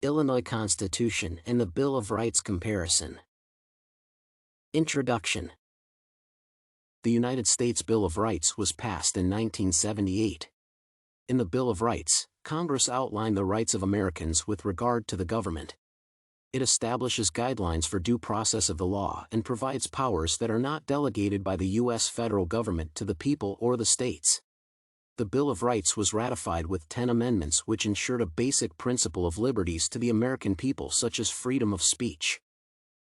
Illinois Constitution and the Bill of Rights comparison. Introduction. The United States Bill of Rights was passed in 1978. In the Bill of Rights, Congress outlined the rights of Americans with regard to the government. It establishes guidelines for due process of the law and provides powers that are not delegated by the U.S. federal government to the people or the states. The Bill of Rights was ratified with 10 amendments which ensured a basic principle of liberties to the American people, such as freedom of speech.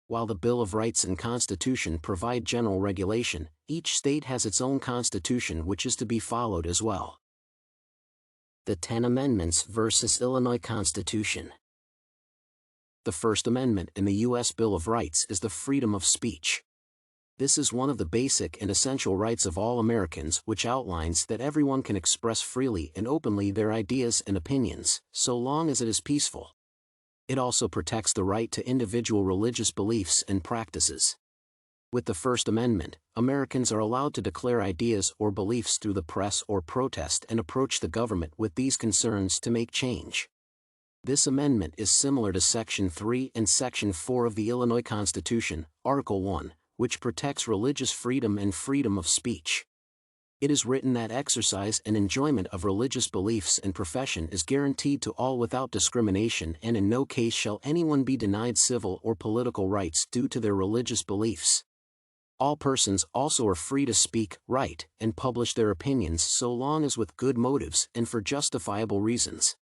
While the Bill of Rights and Constitution provide general regulation, each state has its own constitution which is to be followed as well. The 10 Amendments versus Illinois Constitution. The First Amendment in the U.S. Bill of Rights is the freedom of speech. This is one of the basic and essential rights of all Americans, which outlines that everyone can express freely and openly their ideas and opinions, so long as it is peaceful. It also protects the right to individual religious beliefs and practices. With the First Amendment, Americans are allowed to declare ideas or beliefs through the press or protest and approach the government with these concerns to make change. This amendment is similar to Section 3 and Section 4 of the Illinois Constitution, Article 1, which protects religious freedom and freedom of speech. It is written that exercise and enjoyment of religious beliefs and profession is guaranteed to all without discrimination, and in no case shall anyone be denied civil or political rights due to their religious beliefs. All persons also are free to speak, write, and publish their opinions so long as with good motives and for justifiable reasons.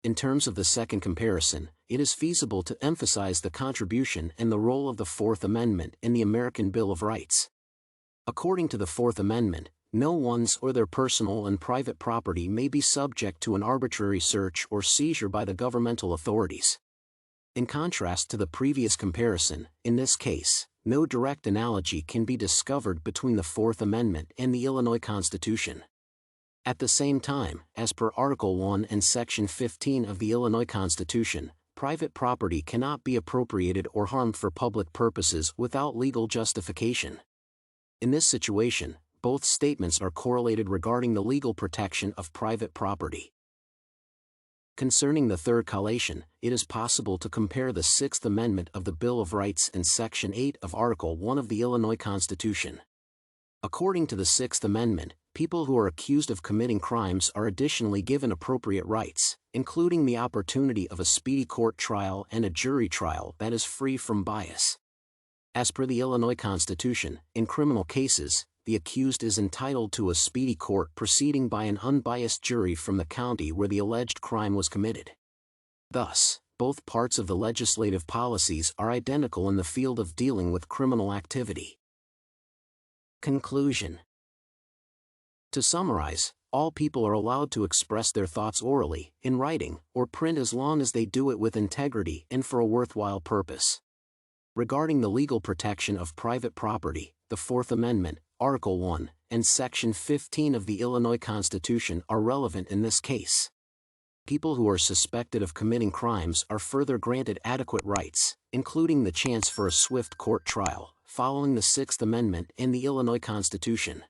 In terms of the second comparison, it is feasible to emphasize the contribution and the role of the Fourth Amendment in the American Bill of Rights. According to the Fourth Amendment, no one's or their personal and private property may be subject to an arbitrary search or seizure by the governmental authorities. In contrast to the previous comparison, in this case, no direct analogy can be discovered between the Fourth Amendment and the Illinois Constitution. At the same time, as per Article 1 and Section 15 of the Illinois Constitution, private property cannot be appropriated or harmed for public purposes without legal justification. In this situation, both statements are correlated regarding the legal protection of private property. Concerning the third collation, it is possible to compare the Sixth Amendment of the Bill of Rights and Section 8 of Article 1 of the Illinois Constitution. According to the Sixth Amendment, people who are accused of committing crimes are additionally given appropriate rights, including the opportunity of a speedy court trial and a jury trial that is free from bias. As per the Illinois Constitution, in criminal cases, the accused is entitled to a speedy court proceeding by an unbiased jury from the county where the alleged crime was committed. Thus, both parts of the legislative policies are identical in the field of dealing with criminal activity. Conclusion. To summarize, all people are allowed to express their thoughts orally, in writing, or print as long as they do it with integrity and for a worthwhile purpose. Regarding the legal protection of private property, the Fourth Amendment, Article 1, and Section 15 of the Illinois Constitution are relevant in this case. People who are suspected of committing crimes are further granted adequate rights, including the chance for a swift court trial, following the Sixth Amendment and the Illinois Constitution.